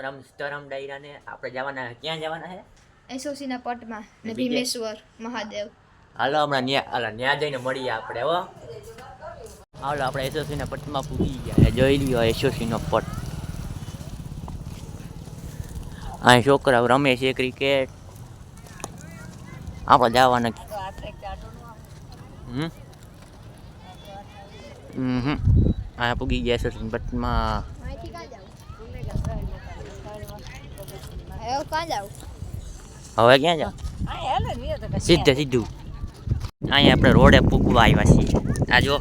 રામ સીતારામ ડાયરા ને આપણે જવાના ક્યાં જવાના છે એસઓસી ના પટમાં ને ભીમેશ્વર મહાદેવ. હાલો હમણાં ન્યા જઈને મળીએ આપણે હો. હાલો આપણે એસઓસી ના પટમાં પૂગી ગયા જોઈ લ્યો એસઓસી નો પટ. અહીં છોકરાઓ રમે છે ક્રિકેટ. આપણે જવાના આ પૂગી ગયા એસઓસી પટમાં. હવે ક્યાં જાવ સીધું અહીંયા આપણે રોડે પૂગવા આવ્યા છીએ. આ જો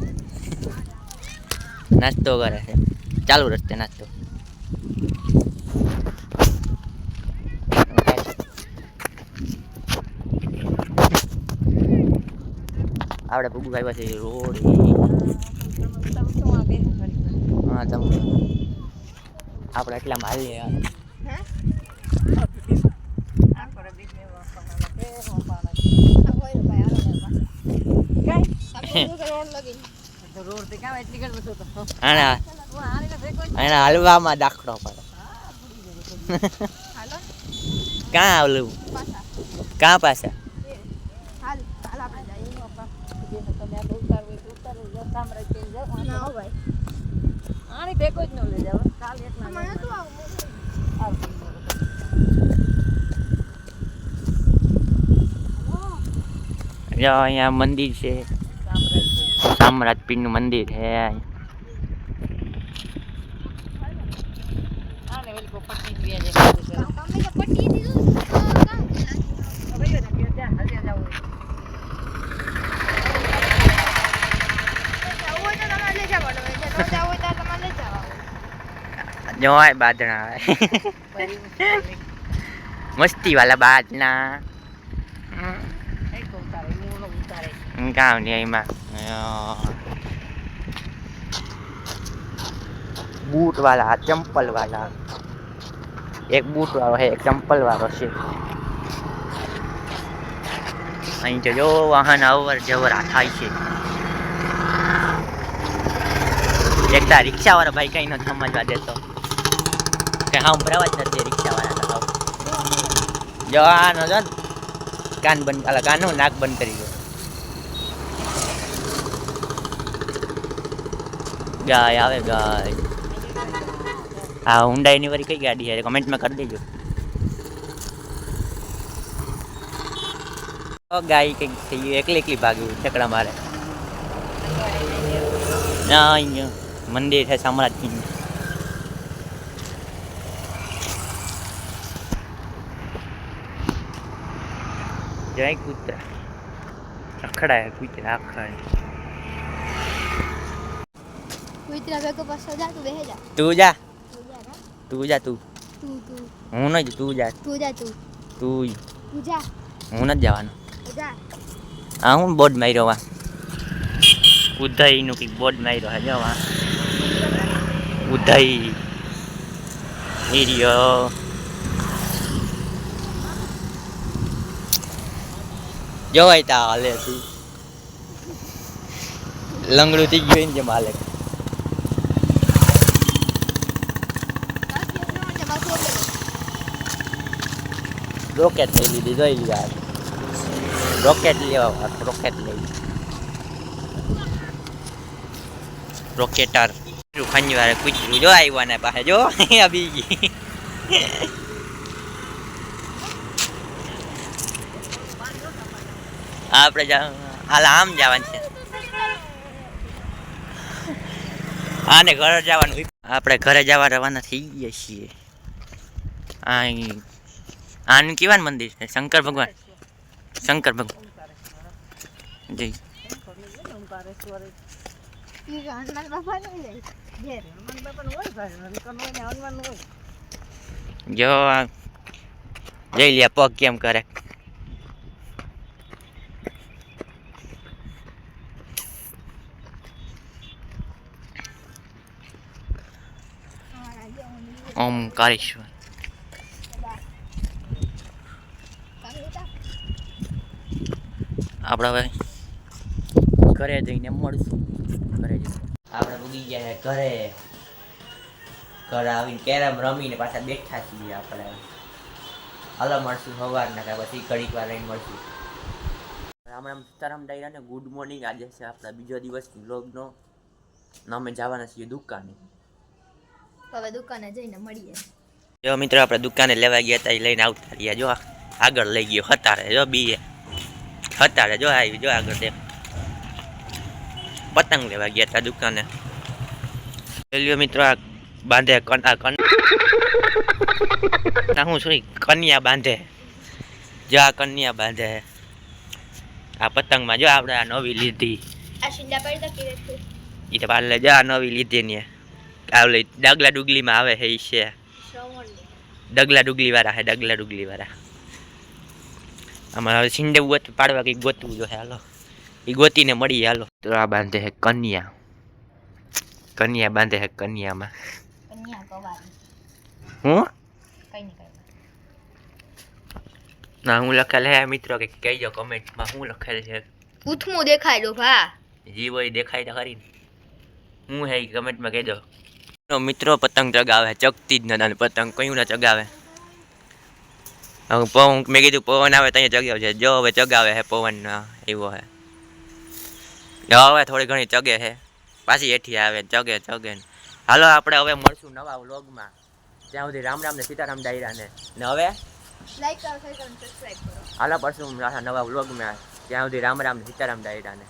નાસ્તો કરે છે ચાલુ રસ્તે નાસ્તો. આપણે પૂગવા આવ્યા છીએ રોડ. હા તમે આપણે એટલા મારીએ યાર. હલવામાં દાખલો પડે. ક્યાં આવલું ક્યાં પાછા અહીંયા મંદિર છે સામ્રાજપીર નું મંદિર છે. જોવાય બાદણા મસ્તી વાલા બાદના કામ નહીં એમાં. बूट वाला चंपल वाला एक बूट वाला है एक चंपल वाला છે. અહીં જો વાહન અવર જવર થાય છે. એકતા રિક્ષા વાળા ભાઈ કઈ ન સમજવા દેતો કે હા ભરાવા જ નથી રિક્ષા વાળા. જો આનો જો કાન બંધ અલા કાનનું નાક બંધ કરી દો. ગાય આવે ગાય. હા હુંડાઈની વાળી કઈ ગાડી છે કમેન્ટમાં કરી દેજો. ગાય કંઈક થઈ એકલી ભાગ્યું ઠેકડા મારે. ના અહીંયા મંદિર છે સામ્રાજ્યનું. જય કૂતરા રખડાય કૂતરા આખા. તું જા હું નહીં તું જા તું હું નથી જવાનું. હા હું બોર્ડ માર્યો વા ઉદય નું કઈક બોર્ડ માર્યો હે જો વા ઉદય એરિયો. જોવાય તા હાલે તું લંગડું થઈ ગયું ને જેમ હાલે. રોકેટ લઈ લીધી જોઈ લીધા. રોકેટ લેવા રોકેટ લઈ રોકેટર ખાંજી વાળે કૂતરું જો આવ્યા ને પાસે જો આવી ગઈ. આપણે હાલ આમ જવાનું છે. આને ઘરે જવાનું આપણે ઘરે જવા રવાના થઈ ગયા છીએ. આનું કેવાનું મંદિર છે શંકર ભગવાન જય જો જઈ લે પગ કેમ કરે. ઓમકારેશ્વર આપણે હવે ઘરે જઈને મળશું. ઘરે જઈને આપણે ઉગી ગયા ઘરે ઘરે આવીને કેરમ રમીને પાછા બેઠા છીએ આપણે. હાલો મળશું સવારના કે પછી ઘડીક વાર રહીને મળશું. રામ રામ સીતારામ ડાયરાને ગુડ મોર્નિંગ. આજે છે આપણા બીજો દિવસ વ્લોગનો. અમે જવાના છીએ દુકાને. હવે દુકાને જઈને મળીએ. જો મિત્રો આપણે દુકાને લેવા ગયા હતા એ લઈને આવતા રહ્યા. જો આગળ લઈ ગયો હતારે. જો બીએ હતારે જો આવી. જો આગળ દેખ પતંગ લેવા ગયા હતા દુકાને. લ્યો મિત્રો આ બાંધે હું શું કન્યા બાંધે. જો આ કન્યા બાંધે આ પતંગમાં. જો આપણે આ નવી લીધી આ શિંડા પડતા કે રે એ તો પાલે. જો આ નવી લીધી ને આવલે ડગલા ડુગલીમાં આવે છે. એ છે ડગલા ડુગલી વાળા છે. ડગલા ડુગલી વાળા આમાં હવે સિંડે પાડવા કંઈક ગોતવું જોઈએ. હાલો એ ગોતીને મળીએ. હાલો તો આ બાંધે છે કન્યા. કન્યા બાંધે છે કન્યામાં. કન્યા કવારી હું કઈ ને કઈ ના હું લખેલ હે મિત્રો કે કહેજો કમેન્ટમાં શું લખેલ છે. ઉથમું દેખાડ્યો ભા જી હોય દેખાય તો ખરી. હું હે કમેન્ટમાં કહેજો. મિત્રો પતંગ ચગાવે ચગતી જ નથી. પતંગ કયું ના ચગાવે. હવે પવન મેં કીધું પવન આવે ત્યાં ચગાવે છે. જો હવે ચગાવે છે પવન એવો હે. હવે થોડી ઘણી ચગે છે પાછી હેઠી આવે ચગે ચગે. હાલો આપણે હવે મળશું નવા વ્લોગમાં. ત્યાં સુધી રામ રામ ને સીતારામ ડાયરાને ને હવે લાઈક કરો શેર કરો સબસ્ક્રાઇબ કરો. હાલો પડશું નવા વ્લોગમાં. ત્યાં સુધી રામ રામ ને સીતારામ ડાયરાને.